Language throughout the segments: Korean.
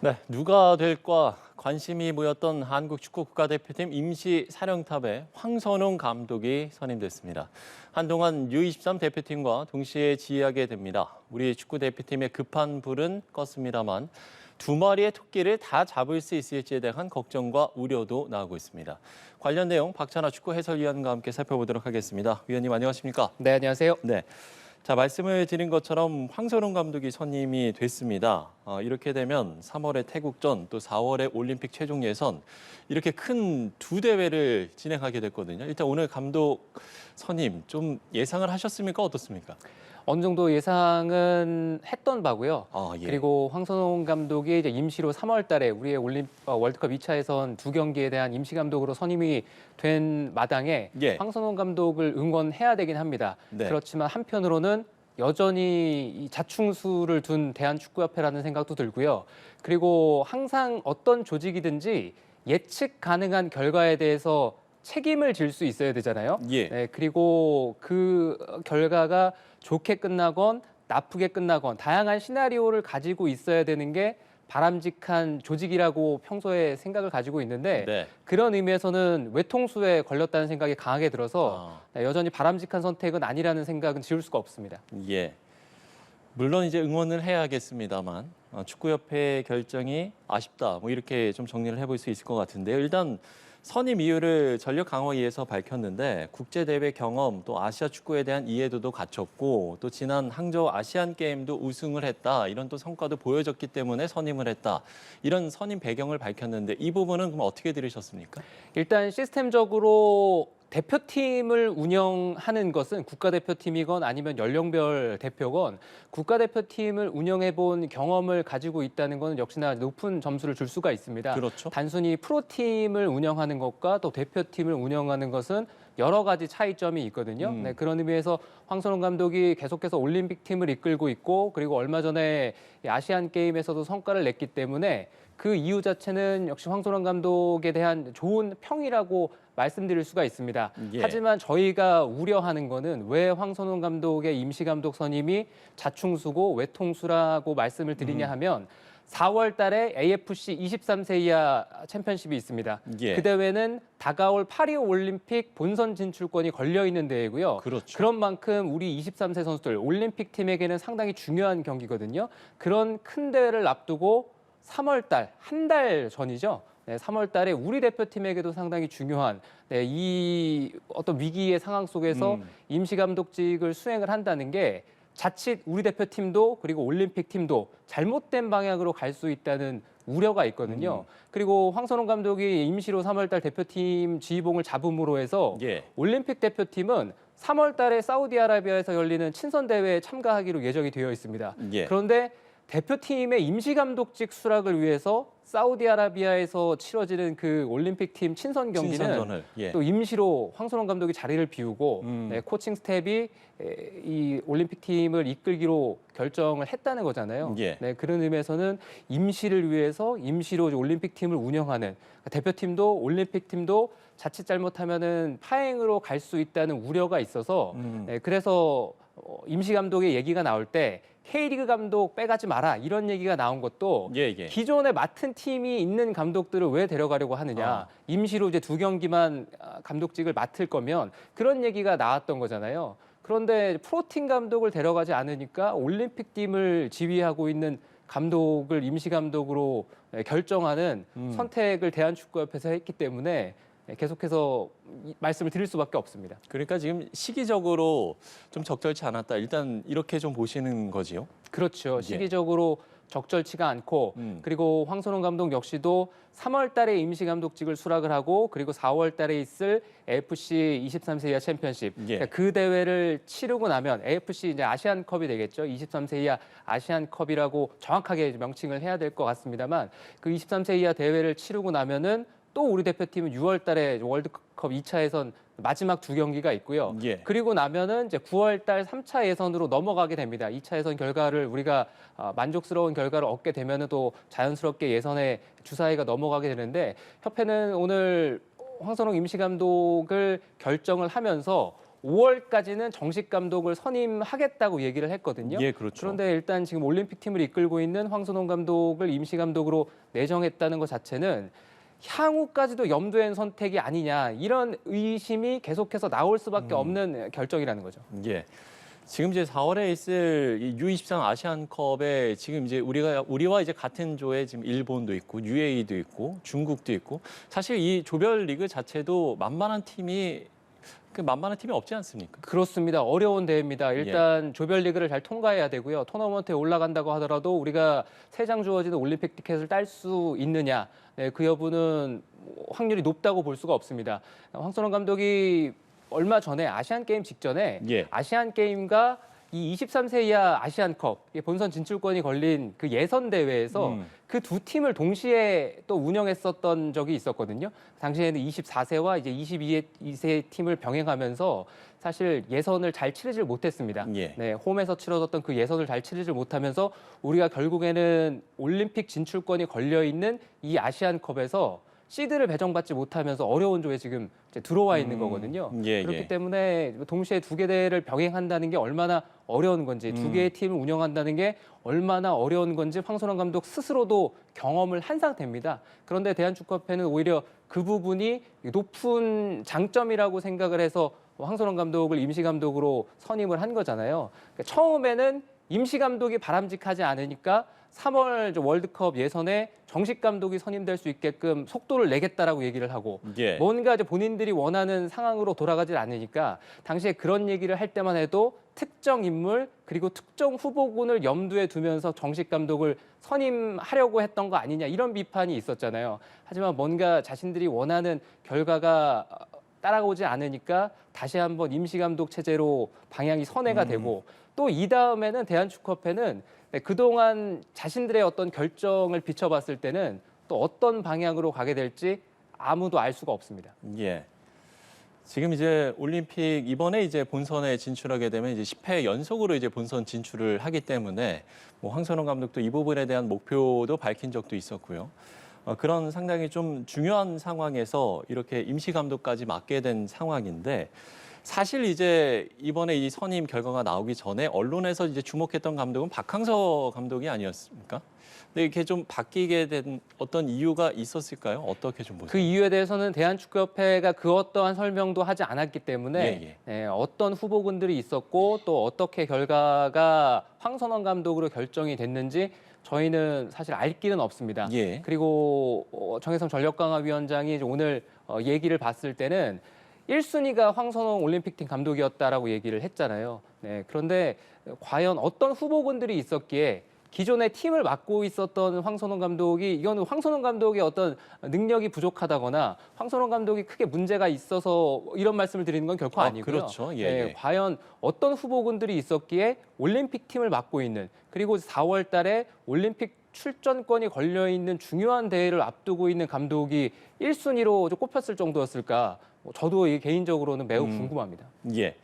네, 누가 될까 관심이 모였던 한국 축구 국가대표팀 임시 사령탑에 황선홍 감독이 선임됐습니다. 한동안 U23 대표팀과 동시에 지휘하게 됩니다. 우리 축구 대표팀의 급한 불은 껐습니다만 두 마리의 토끼를 다 잡을 수 있을지에 대한 걱정과 우려도 나오고 있습니다. 관련 내용 박찬하 축구 해설위원과 함께 살펴보도록 하겠습니다. 위원님 안녕하십니까? 네, 안녕하세요. 네. 자, 말씀을 드린 것처럼 황선홍 감독이 선임이 됐습니다. 이렇게 되면 3월에 태국전, 또 4월에 올림픽 최종 예선 이렇게 큰 두 대회를 진행하게 됐거든요. 일단 오늘 감독 선임 좀 예상을 하셨습니까? 어떻습니까? 어느 정도 예상은 했던 바고요. 예. 그리고 황선홍 감독이 이제 임시로 3월 달에 우리의 월드컵 2차 예선 두 경기에 대한 임시 감독으로 선임이 된 마당에 예. 황선홍 감독을 응원해야 되긴 합니다. 네. 그렇지만 한편으로는 여전히 이 자충수를 둔 대한축구협회라는 생각도 들고요. 그리고 항상 어떤 조직이든지 예측 가능한 결과에 대해서 책임을 질 수 있어야 되잖아요. 예. 네, 그리고 그 결과가 좋게 끝나건 나쁘게 끝나건 다양한 시나리오를 가지고 있어야 되는 게 바람직한 조직이라고 평소에 생각을 가지고 있는데 네. 그런 의미에서는 외통수에 걸렸다는 생각이 강하게 들어서 여전히 바람직한 선택은 아니라는 생각은 지울 수가 없습니다. 예. 물론 이제 응원을 해야겠습니다만 축구협회 결정이 아쉽다. 뭐 이렇게 좀 정리를 해볼 수 있을 것 같은데요. 일단 선임 이유를 전력 강화위에서 밝혔는데 국제대회 경험 또 아시아 축구에 대한 이해도도 갖췄고 또 지난 항저우 아시안 게임도 우승을 했다. 이런 또 성과도 보여줬기 때문에 선임을 했다. 이런 선임 배경을 밝혔는데 이 부분은 그럼 어떻게 들으셨습니까? 일단 시스템적으로 대표팀을 운영하는 것은 국가대표팀이건 아니면 연령별 대표건 국가대표팀을 운영해본 경험을 가지고 있다는 것은 역시나 높은 점수를 줄 수가 있습니다. 그렇죠. 단순히 프로팀을 운영하는 것과 또 대표팀을 운영하는 것은 여러 가지 차이점이 있거든요. 네, 그런 의미에서 황선홍 감독이 계속해서 올림픽 팀을 이끌고 있고 그리고 얼마 전에 아시안 게임에서도 성과를 냈기 때문에 그 이유 자체는 역시 황선홍 감독에 대한 좋은 평이라고 말씀드릴 수가 있습니다. 예. 하지만 저희가 우려하는 거는 왜 황선홍 감독의 임시 감독 선임이 자충수고 외통수라고 말씀을 드리냐 하면 4월 달에 AFC 23세 이하 챔피언십이 있습니다. 예. 그 대회는 다가올 파리 올림픽 본선 진출권이 걸려 있는 대회고요. 그렇죠. 그런 만큼 우리 23세 선수들 올림픽 팀에게는 상당히 중요한 경기거든요. 그런 큰 대회를 앞두고 3월 달, 한 달 전이죠. 네, 3월 달에 우리 대표팀에게도 상당히 중요한 이 어떤 위기의 상황 속에서 임시 감독직을 수행을 한다는 게 자칫 우리 대표팀도 그리고 올림픽 팀도 잘못된 방향으로 갈 수 있다는 우려가 있거든요. 그리고 황선홍 감독이 임시로 3월 달 대표팀 지휘봉을 잡음으로 해서 예. 올림픽 대표팀은 3월 달에 사우디아라비아에서 열리는 친선 대회에 참가하기로 예정이 되어 있습니다. 예. 그런데 대표팀의 임시감독직 수락을 위해서 사우디아라비아에서 치러지는 그 올림픽팀 친선 경기는 친선전을, 예. 또 임시로 황선홍 감독이 자리를 비우고 코칭 스텝이 이 올림픽팀을 이끌기로 결정을 했다는 거잖아요. 예. 네, 그런 의미에서는 임시를 위해서 임시로 올림픽팀을 운영하는 대표팀도 올림픽팀도 자칫 잘못하면은 파행으로 갈 수 있다는 우려가 있어서 네, 그래서 임시 감독의 얘기가 나올 때 K리그 감독 빼가지 마라 이런 얘기가 나온 것도 예. 기존에 맡은 팀이 있는 감독들을 왜 데려가려고 하느냐. 임시로 이제 두 경기만 감독직을 맡을 거면 그런 얘기가 나왔던 거잖아요. 그런데 프로팀 감독을 데려가지 않으니까 올림픽 팀을 지휘하고 있는 감독을 임시 감독으로 결정하는 선택을 대한축구협회에서 했기 때문에 계속해서 말씀을 드릴 수밖에 없습니다. 그러니까 지금 시기적으로 좀 적절치 않았다. 일단 이렇게 좀 보시는 거지요. 그렇죠. 시기적으로 적절치가 않고 그리고 황선홍 감독 역시도 3월 달에 임시 감독직을 수락을 하고 그리고 4월 달에 있을 AFC 23세 이하 챔피언십 예. 그 대회를 치르고 나면 AFC 이제 아시안컵이 되겠죠. 23세 이하 아시안컵이라고 정확하게 명칭을 해야 될 것 같습니다만 그 23세 이하 대회를 치르고 나면은 또 우리 대표팀은 6월 달에 월드컵 2차 예선 마지막 두 경기가 있고요. 예. 그리고 나면은 이제 9월 달 3차 예선으로 넘어가게 됩니다. 2차 예선 결과를 우리가 만족스러운 결과를 얻게 되면은 또 자연스럽게 예선에 주사위가 넘어가게 되는데 협회는 오늘 황선홍 임시 감독을 결정을 하면서 5월까지는 정식 감독을 선임하겠다고 얘기를 했거든요. 예, 그렇죠. 그런데 일단 지금 올림픽 팀을 이끌고 있는 황선홍 감독을 임시 감독으로 내정했다는 것 자체는 향후까지도 염두에 둔 선택이 아니냐 이런 의심이 계속해서 나올 수밖에 없는 결정이라는 거죠. 예. 지금 이제 4월에 있을 이 U23 아시안컵에 지금 이제 우리와 이제 같은 조에 지금 일본도 있고 UAE도 있고 중국도 있고 사실 이 조별 리그 자체도 만만한 팀이 없지 않습니까? 그렇습니다. 어려운 대회입니다. 일단 조별리그를 잘 통과해야 되고요. 토너먼트에 올라간다고 하더라도 우리가 3장 주어지는 올림픽 티켓을 딸 수 있느냐, 네, 그 여부는 확률이 높다고 볼 수가 없습니다. 황선홍 감독이 얼마 전에 아시안게임 직전에 예. 아시안게임과 이 23세 이하 아시안컵 본선 진출권이 걸린 그 예선 대회에서 그 두 팀을 동시에 또 운영했었던 적이 있었거든요. 당시에는 24세와 이제 22세 팀을 병행하면서 사실 예선을 잘 치르질 못했습니다. 예. 네, 홈에서 치러졌던 그 예선을 잘 치르질 못하면서 우리가 결국에는 올림픽 진출권이 걸려 있는 이 아시안컵에서 시드를 배정받지 못하면서 어려운 조에 지금 이제 들어와 있는 거거든요. 예, 그렇기 예. 때문에 동시에 두 개 대회를 병행한다는 게 얼마나 어려운 건지, 두 개의 팀을 운영한다는 게 얼마나 어려운 건지 황선홍 감독 스스로도 경험을 한 상태입니다. 그런데 대한축구협회는 오히려 그 부분이 높은 장점이라고 생각을 해서 황선홍 감독을 임시 감독으로 선임을 한 거잖아요. 그러니까 처음에는 임시 감독이 바람직하지 않으니까 3월 월드컵 예선에 정식 감독이 선임될 수 있게끔 속도를 내겠다라고 얘기를 하고 예. 뭔가 이제 본인들이 원하는 상황으로 돌아가질 않으니까 당시에 그런 얘기를 할 때만 해도 특정 인물 그리고 특정 후보군을 염두에 두면서 정식 감독을 선임하려고 했던 거 아니냐 이런 비판이 있었잖아요. 하지만 뭔가 자신들이 원하는 결과가 따라오지 않으니까 다시 한번 임시 감독 체제로 방향이 선회가 되고 또 이 다음에는 대한축구협회는 그동안 자신들의 어떤 결정을 비춰봤을 때는 또 어떤 방향으로 가게 될지 아무도 알 수가 없습니다. 예. 지금 이제 올림픽 이번에 이제 본선에 진출하게 되면 이제 10회 연속으로 이제 본선 진출을 하기 때문에 뭐 황선홍 감독도 이 부분에 대한 목표도 밝힌 적도 있었고요. 그런 상당히 좀 중요한 상황에서 이렇게 임시 감독까지 맡게 된 상황인데 사실 이제 이번에 이 선임 결과가 나오기 전에 언론에서 이제 주목했던 감독은 박항서 감독이 아니었습니까? 근데 이렇게 좀 바뀌게 된 어떤 이유가 있었을까요? 어떻게 좀 보세요? 그 이유에 대해서는 대한축구협회가 그 어떠한 설명도 하지 않았기 때문에 어떤 후보군들이 있었고 또 어떻게 결과가 황선홍 감독으로 결정이 됐는지 저희는 사실 알 길은 없습니다. 예. 그리고 정혜성 전력강화위원장이 오늘 얘기를 봤을 때는 1순위가 황선홍 올림픽팀 감독이었다라고 얘기를 했잖아요. 네, 그런데 과연 어떤 후보군들이 있었기에 기존의 팀을 맡고 있었던 황선홍 감독이 이거는 황선홍 감독의 어떤 능력이 부족하다거나 황선홍 감독이 크게 문제가 있어서 이런 말씀을 드리는 건 결코 아니고요. 그렇죠. 예, 네, 예. 과연 어떤 후보군들이 있었기에 올림픽 팀을 맡고 있는 그리고 4월 달에 올림픽 출전권이 걸려 있는 중요한 대회를 앞두고 있는 감독이 1순위로 꼽혔을 정도였을까? 저도 개인적으로는 매우 궁금합니다. 예.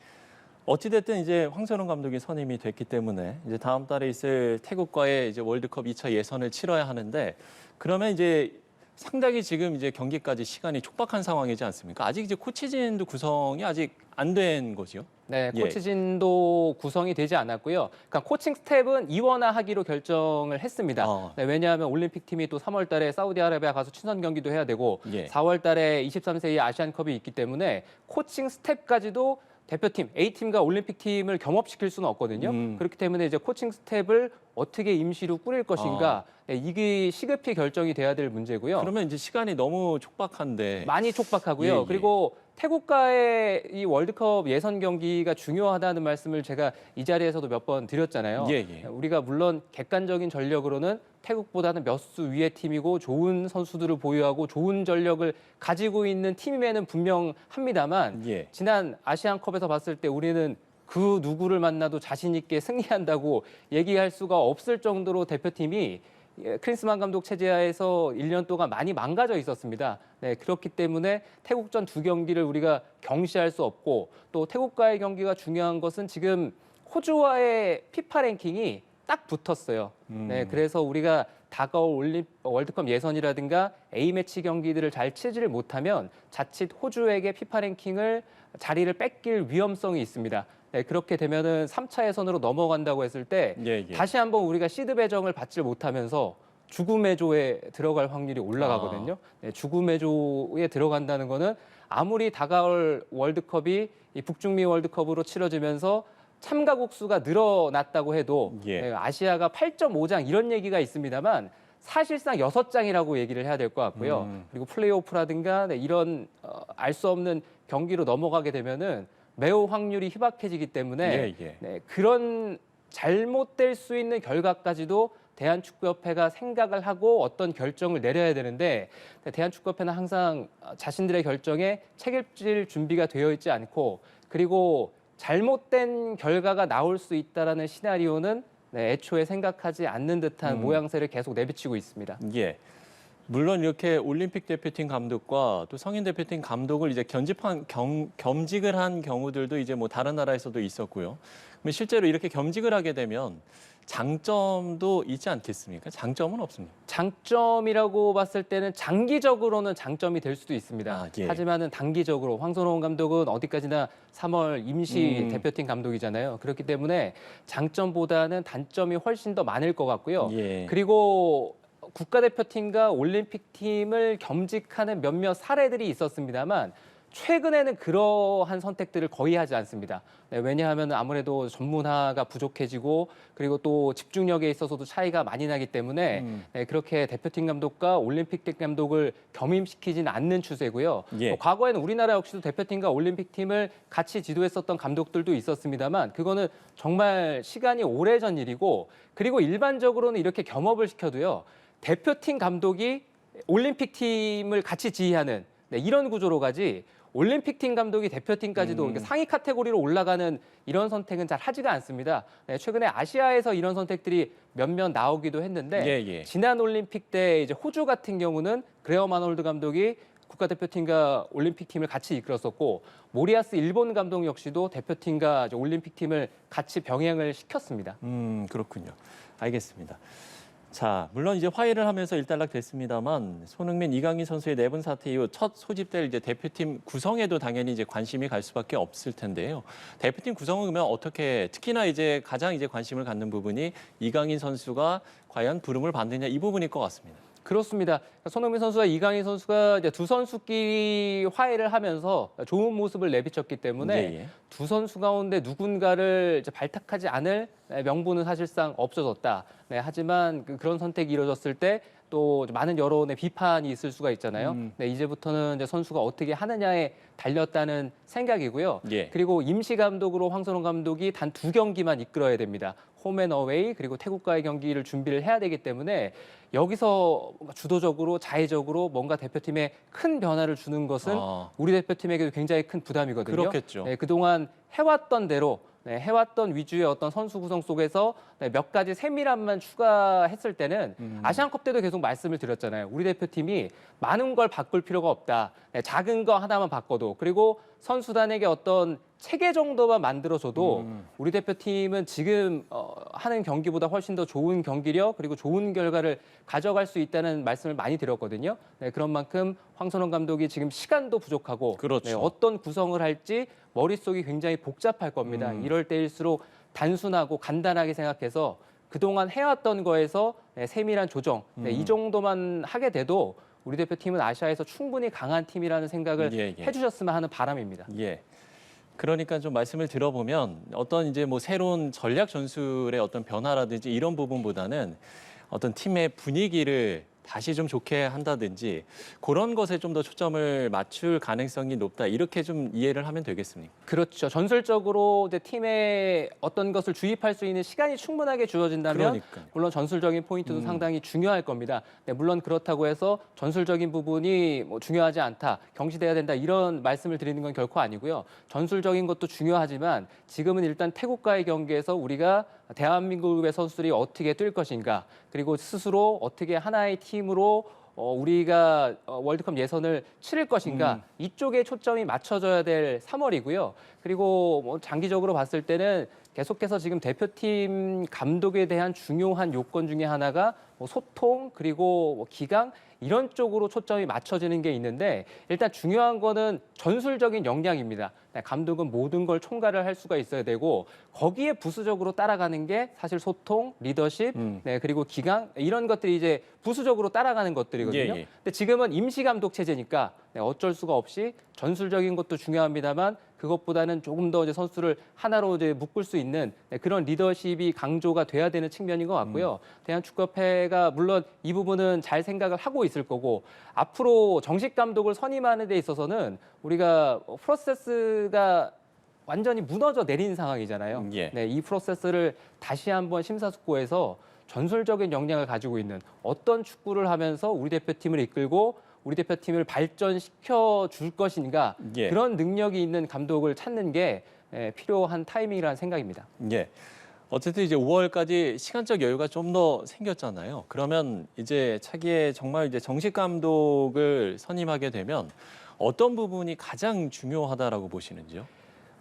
어찌됐든 이제 황선홍 감독이 선임이 됐기 때문에 이제 다음 달에 있을 태국과의 이제 월드컵 2차 예선을 치러야 하는데 그러면 이제 상당히 지금 이제 경기까지 시간이 촉박한 상황이지 않습니까? 아직 이제 코치진도 구성이 아직 안 된 거지요? 네, 예. 코치진도 구성이 되지 않았고요. 그러니까 코칭 스텝은 이원화하기로 결정을 했습니다. 네, 왜냐하면 올림픽 팀이 또 3월 달에 사우디아라비아 가서 친선 경기도 해야 되고 예. 4월 달에 23세 이하 아시안컵이 있기 때문에 코칭 스텝까지도 대표팀, A팀과 올림픽 팀을 겸업시킬 수는 없거든요. 그렇기 때문에 이제 코칭 스텝을 어떻게 임시로 꾸릴 것인가 네, 이게 시급히 결정이 돼야 될 문제고요. 그러면 이제 시간이 너무 촉박한데 많이 촉박하고요. 예, 예. 그리고 태국과의 이 월드컵 예선 경기가 중요하다는 말씀을 제가 이 자리에서도 몇 번 드렸잖아요. 예, 예. 우리가 물론 객관적인 전력으로는 태국보다는 몇 수 위의 팀이고 좋은 선수들을 보유하고 좋은 전력을 가지고 있는 팀임에는 분명합니다만 예. 지난 아시안컵에서 봤을 때 우리는 그 누구를 만나도 자신 있게 승리한다고 얘기할 수가 없을 정도로 대표팀이 크린스만 감독 체제하에서 1년 동안 많이 망가져 있었습니다. 네, 그렇기 때문에 태국전 2경기를 우리가 경시할 수 없고 또 태국과의 경기가 중요한 것은 지금 호주와의 피파 랭킹이 딱 붙었어요. 네, 그래서 우리가 다가올 월드컵 예선이라든가 A매치 경기들을 잘 치지를 못하면 자칫 호주에게 피파 랭킹을 자리를 뺏길 위험성이 있습니다. 네, 그렇게 되면은 3차 예선으로 넘어간다고 했을 때 예, 예. 다시 한번 우리가 시드 배정을 받지 못하면서 죽음의 조에 들어갈 확률이 올라가거든요. 네, 죽음의 조에 들어간다는 거는 아무리 다가올 월드컵이 이 북중미 월드컵으로 치러지면서 참가국 수가 늘어났다고 해도 예. 네, 아시아가 8.5장 이런 얘기가 있습니다만 사실상 6장이라고 얘기를 해야 될 것 같고요. 그리고 플레이오프라든가 네, 이런 알 수 없는 경기로 넘어가게 되면은 매우 확률이 희박해지기 때문에 예, 예. 네, 그런 잘못될 수 있는 결과까지도 대한축구협회가 생각을 하고 어떤 결정을 내려야 되는데 대한축구협회는 항상 자신들의 결정에 책임질 준비가 되어 있지 않고 그리고 잘못된 결과가 나올 수 있다라는 시나리오는 네, 애초에 생각하지 않는 듯한 모양새를 계속 내비치고 있습니다. 예. 물론 이렇게 올림픽 대표팀 감독과 또 성인 대표팀 감독을 이제 겸직을 한 경우들도 이제 뭐 다른 나라에서도 있었고요. 그럼 실제로 이렇게 겸직을 하게 되면 장점도 있지 않겠습니까? 장점은 없습니다. 장점이라고 봤을 때는 장기적으로는 장점이 될 수도 있습니다. 아, 예. 하지만은 단기적으로 황선홍 감독은 어디까지나 3월 임시 대표팀 감독이잖아요. 그렇기 때문에 장점보다는 단점이 훨씬 더 많을 것 같고요. 예. 그리고 국가대표팀과 올림픽팀을 겸직하는 몇몇 사례들이 있었습니다만 최근에는 그러한 선택들을 거의 하지 않습니다. 네, 왜냐하면 아무래도 전문화가 부족해지고 그리고 또 집중력에 있어서도 차이가 많이 나기 때문에 네, 그렇게 대표팀 감독과 올림픽팀 감독을 겸임시키지는 않는 추세고요. 예. 과거에는 우리나라 역시도 대표팀과 올림픽팀을 같이 지도했었던 감독들도 있었습니다만 그거는 정말 시간이 오래전 일이고 그리고 일반적으로는 이렇게 겸업을 시켜도요. 대표팀 감독이 올림픽팀을 같이 지휘하는 네, 이런 구조로 가지 올림픽팀 감독이 대표팀까지도 이렇게 상위 카테고리로 올라가는 이런 선택은 잘 하지가 않습니다. 네, 최근에 아시아에서 이런 선택들이 몇몇 나오기도 했는데 예, 예. 지난 올림픽 때 이제 호주 같은 경우는 그레엄 아놀드 감독이 국가대표팀과 올림픽팀을 같이 이끌었었고 모리아스 일본 감독 역시도 대표팀과 이제 올림픽팀을 같이 병행을 시켰습니다. 그렇군요. 알겠습니다. 자, 물론 이제 화해를 하면서 일단락됐습니다만 손흥민, 이강인 선수의 내분 사태 이후 첫 소집될 이제 대표팀 구성에도 당연히 이제 관심이 갈 수밖에 없을 텐데요. 대표팀 구성은 그러면 어떻게 특히나 이제 가장 이제 관심을 갖는 부분이 이강인 선수가 과연 부름을 받느냐 이 부분일 것 같습니다. 그렇습니다. 손흥민 선수와 이강인 선수가 이제 두 선수끼리 화해를 하면서 좋은 모습을 내비쳤기 때문에 예, 예. 두 선수 가운데 누군가를 이제 발탁하지 않을 명분은 사실상 없어졌다. 네, 하지만 그런 선택이 이루어졌을 때 또 많은 여론의 비판이 있을 수가 있잖아요. 네, 이제부터는 이제 선수가 어떻게 하느냐에 달렸다는 생각이고요. 예. 그리고 임시 감독으로 황선홍 감독이 단 2경기만 이끌어야 됩니다. 홈앤어웨이 그리고 태국과의 경기를 준비를 해야 되기 때문에 여기서 뭔가 주도적으로 자의적으로 뭔가 대표팀에 큰 변화를 주는 것은 우리 대표팀에게도 굉장히 큰 부담이거든요. 그렇겠죠. 네, 그동안 해왔던 대로 네, 해왔던 위주의 어떤 선수 구성 속에서 네, 몇 가지 세밀함만 추가했을 때는 아시안컵 때도 계속 말씀을 드렸잖아요. 우리 대표팀이 많은 걸 바꿀 필요가 없다. 네, 작은 거 하나만 바꿔도 그리고 선수단에게 어떤 체계 정도만 만들어줘도 우리 대표팀은 지금 하는 경기보다 훨씬 더 좋은 경기력 그리고 좋은 결과를 가져갈 수 있다는 말씀을 많이 드렸거든요. 네, 그런 만큼 황선홍 감독이 지금 시간도 부족하고 그렇죠. 네, 어떤 구성을 할지 머릿속이 굉장히 복잡할 겁니다. 이럴 때일수록 단순하고 간단하게 생각해서 그동안 해왔던 거에서 네, 세밀한 조정 이 정도만 하게 돼도 우리 대표팀은 아시아에서 충분히 강한 팀이라는 생각을 예, 예. 해주셨으면 하는 바람입니다. 예. 그러니까 좀 말씀을 들어보면 어떤 이제 뭐 새로운 전략 전술의 어떤 변화라든지 이런 부분보다는 어떤 팀의 분위기를 다시 좀 좋게 한다든지 그런 것에 좀 더 초점을 맞출 가능성이 높다. 이렇게 좀 이해를 하면 되겠습니까? 그렇죠. 전술적으로 이제 팀에 어떤 것을 주입할 수 있는 시간이 충분하게 주어진다면 그러니까요. 물론 전술적인 포인트도 상당히 중요할 겁니다. 네, 물론 그렇다고 해서 전술적인 부분이 뭐 중요하지 않다, 경시돼야 된다 이런 말씀을 드리는 건 결코 아니고요. 전술적인 것도 중요하지만 지금은 일단 태국과의 경기에서 우리가 대한민국의 선수들이 어떻게 뛸 것인가 그리고 스스로 어떻게 하나의 팀으로 우리가 월드컵 예선을 치를 것인가 이쪽에 초점이 맞춰져야 될 3월이고요. 그리고 뭐 장기적으로 봤을 때는 계속해서 지금 대표팀 감독에 대한 중요한 요건 중에 하나가 뭐 소통 그리고 뭐 기강 이런 쪽으로 초점이 맞춰지는 게 있는데 일단 중요한 거는 전술적인 역량입니다. 감독은 모든 걸 총괄을 할 수가 있어야 되고 거기에 부수적으로 따라가는 게 사실 소통, 리더십, 네, 그리고 기강 이런 것들이 이제 부수적으로 따라가는 것들이거든요. 예, 예. 근데 지금은 임시 감독 체제니까 네, 어쩔 수가 없이 전술적인 것도 중요합니다만 그것보다는 조금 더 이제 선수를 하나로 이제 묶을 수 있는 네, 그런 리더십이 강조가 돼야 되는 측면인 것 같고요. 대한축구협회가 물론 이 부분은 잘 생각을 하고 있을 거고 앞으로 정식 감독을 선임하는 데 있어서는 우리가 프로세스가 완전히 무너져 내린 상황이잖아요. 예. 네, 이 프로세스를 다시 한번 심사숙고해서 전술적인 역량을 가지고 있는 어떤 축구를 하면서 우리 대표팀을 이끌고 우리 대표팀을 발전시켜 줄 것인가 예. 그런 능력이 있는 감독을 찾는 게 필요한 타이밍이라는 생각입니다. 예. 어쨌든 이제 5월까지 시간적 여유가 좀 더 생겼잖아요. 그러면 이제 차기에 정말 이제 정식 감독을 선임하게 되면 어떤 부분이 가장 중요하다라고 보시는지요?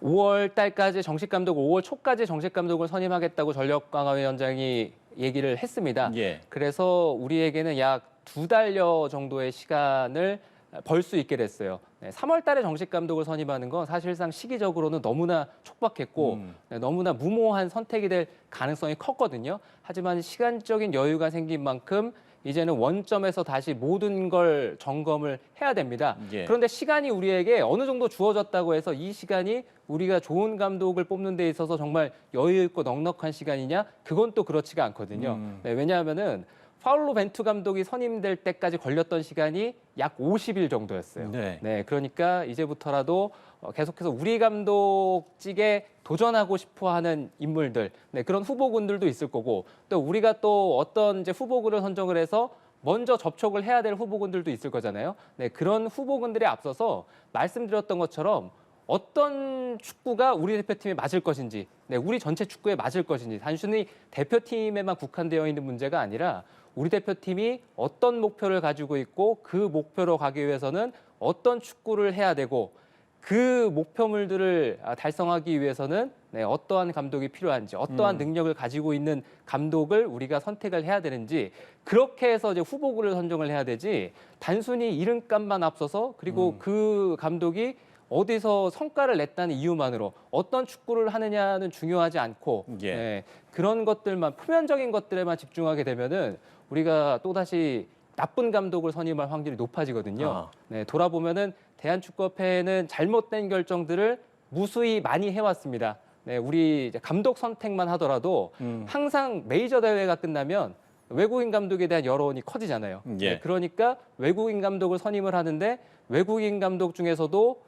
5월 달까지 정식 감독, 5월 초까지 정식 감독을 선임하겠다고 전력강화위원장이 얘기를 했습니다. 예. 그래서 우리에게는 약 2달여 정도의 시간을 벌 수 있게 됐어요. 3월 달에 정식 감독을 선임하는 건 사실상 시기적으로는 너무나 촉박했고 너무나 무모한 선택이 될 가능성이 컸거든요. 하지만 시간적인 여유가 생긴 만큼 이제는 원점에서 다시 모든 걸 점검을 해야 됩니다. 예. 그런데 시간이 우리에게 어느 정도 주어졌다고 해서 이 시간이 우리가 좋은 감독을 뽑는 데 있어서 정말 여유 있고 넉넉한 시간이냐? 그건 또 그렇지가 않거든요. 네, 왜냐하면은 파울로 벤투 감독이 선임될 때까지 걸렸던 시간이 약 50일 정도였어요. 네. 그러니까 이제부터라도 계속해서 우리 감독직에 도전하고 싶어하는 인물들, 네, 그런 후보군들도 있을 거고 또 우리가 또 어떤 이제 후보군을 선정을 해서 먼저 접촉을 해야 될 후보군들도 있을 거잖아요. 네, 그런 후보군들에 앞서서 말씀드렸던 것처럼 어떤 축구가 우리 대표팀에 맞을 것인지, 네, 우리 전체 축구에 맞을 것인지 단순히 대표팀에만 국한되어 있는 문제가 아니라 우리 대표팀이 어떤 목표를 가지고 있고 그 목표로 가기 위해서는 어떤 축구를 해야 되고 그 목표물들을 달성하기 위해서는 네, 어떠한 감독이 필요한지 어떠한 능력을 가지고 있는 감독을 우리가 선택을 해야 되는지 그렇게 해서 이제 후보군을 선정을 해야 되지 단순히 이름값만 앞서서 그리고 그 감독이 어디서 성과를 냈다는 이유만으로 어떤 축구를 하느냐는 중요하지 않고 예. 네, 그런 것들만 표면적인 것들에만 집중하게 되면은 우리가 또다시 나쁜 감독을 선임할 확률이 높아지거든요. 아. 네, 돌아보면은 대한축구협회는 잘못된 결정들을 무수히 많이 해왔습니다. 네, 우리 이제 감독 선택만 하더라도 항상 메이저 대회가 끝나면 외국인 감독에 대한 여론이 커지잖아요. 예. 네, 그러니까 외국인 감독을 선임을 하는데 외국인 감독 중에서도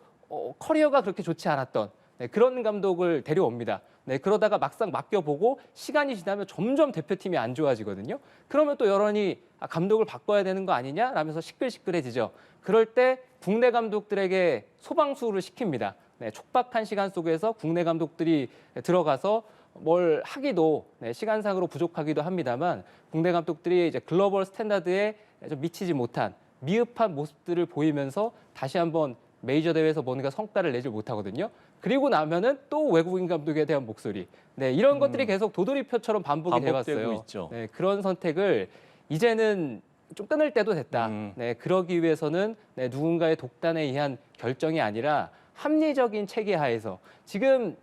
커리어가 그렇게 좋지 않았던 네, 그런 감독을 데려옵니다. 네, 그러다가 막상 맡겨보고 시간이 지나면 점점 대표팀이 안 좋아지거든요. 그러면 또 여론이 감독을 바꿔야 되는 거 아니냐? 라면서 시끌시끌해지죠. 그럴 때 국내 감독들에게 소방수를 시킵니다. 네, 촉박한 시간 속에서 국내 감독들이 들어가서 뭘 하기도 네, 시간상으로 부족하기도 합니다만 국내 감독들이 이제 글로벌 스탠다드에 좀 미치지 못한 미흡한 모습들을 보이면서 다시 한번 메이저 대회에서 뭔가 성과를 내지 못하거든요. 그리고 나면은 또 외국인 감독에 대한 목소리. 네, 이런 것들이 계속 도돌이표처럼 반복이 반복되고 돼왔어요. 있죠. 네, 그런 선택을 이제는 좀 끊을 때도 됐다. 네, 그러기 위해서는 네, 누군가의 독단에 의한 결정이 아니라 합리적인 체계 하에서 지금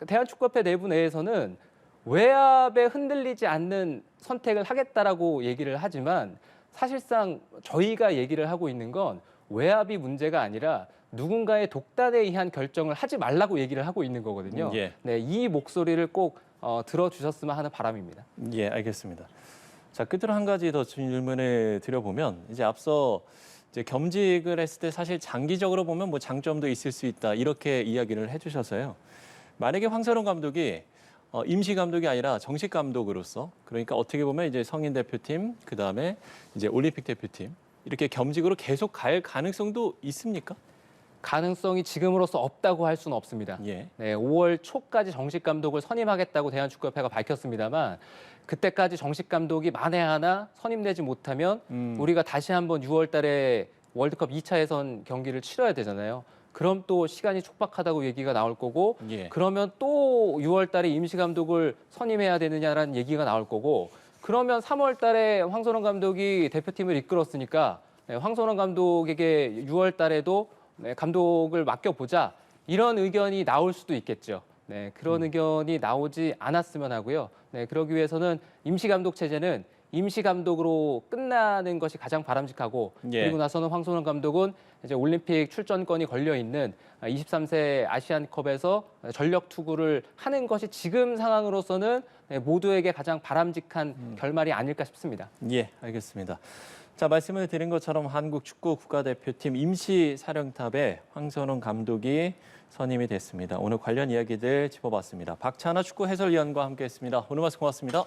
대한축구협회 내부 내에서는 외압에 흔들리지 않는 선택을 하겠다라고 얘기를 하지만 사실상 저희가 얘기를 하고 있는 건 외압이 문제가 아니라 누군가의 독단에 의한 결정을 하지 말라고 얘기를 하고 있는 거거든요. 예. 네, 이 목소리를 꼭 들어주셨으면 하는 바람입니다. 예, 알겠습니다. 자, 끝으로 한 가지 더 질문을 드려보면 이제 앞서 이제 겸직을 했을 때 사실 장기적으로 보면 뭐 장점도 있을 수 있다 이렇게 이야기를 해주셔서요. 만약에 황선홍 감독이 임시 감독이 아니라 정식 감독으로서 그러니까 어떻게 보면 이제 성인 대표팀 그 다음에 이제 올림픽 대표팀 이렇게 겸직으로 계속 갈 가능성도 있습니까? 가능성이 지금으로서 없다고 할 수는 없습니다. 예. 네, 5월 초까지 정식 감독을 선임하겠다고 대한축구협회가 밝혔습니다만 그때까지 정식 감독이 만에 하나 선임되지 못하면 우리가 다시 한번 6월 달에 월드컵 2차 예선 경기를 치러야 되잖아요. 그럼 또 시간이 촉박하다고 얘기가 나올 거고 예. 그러면 또 6월 달에 임시 감독을 선임해야 되느냐라는 얘기가 나올 거고 그러면 3월 달에 황선홍 감독이 대표팀을 이끌었으니까 황선홍 감독에게 6월 달에도 감독을 맡겨보자 이런 의견이 나올 수도 있겠죠. 그런 의견이 나오지 않았으면 하고요. 그러기 위해서는 임시 감독 체제는 임시 감독으로 끝나는 것이 가장 바람직하고 예. 그리고 나서는 황선홍 감독은 이제 올림픽 출전권이 걸려 있는 23세 아시안컵에서 전력 투구를 하는 것이 지금 상황으로서는 모두에게 가장 바람직한 결말이 아닐까 싶습니다. 예, 알겠습니다. 자, 말씀을 드린 것처럼 한국 축구 국가대표팀 임시 사령탑에 황선홍 감독이 선임이 됐습니다. 오늘 관련 이야기들 짚어봤습니다. 박찬하 축구 해설위원과 함께했습니다. 오늘 말씀 고맙습니다.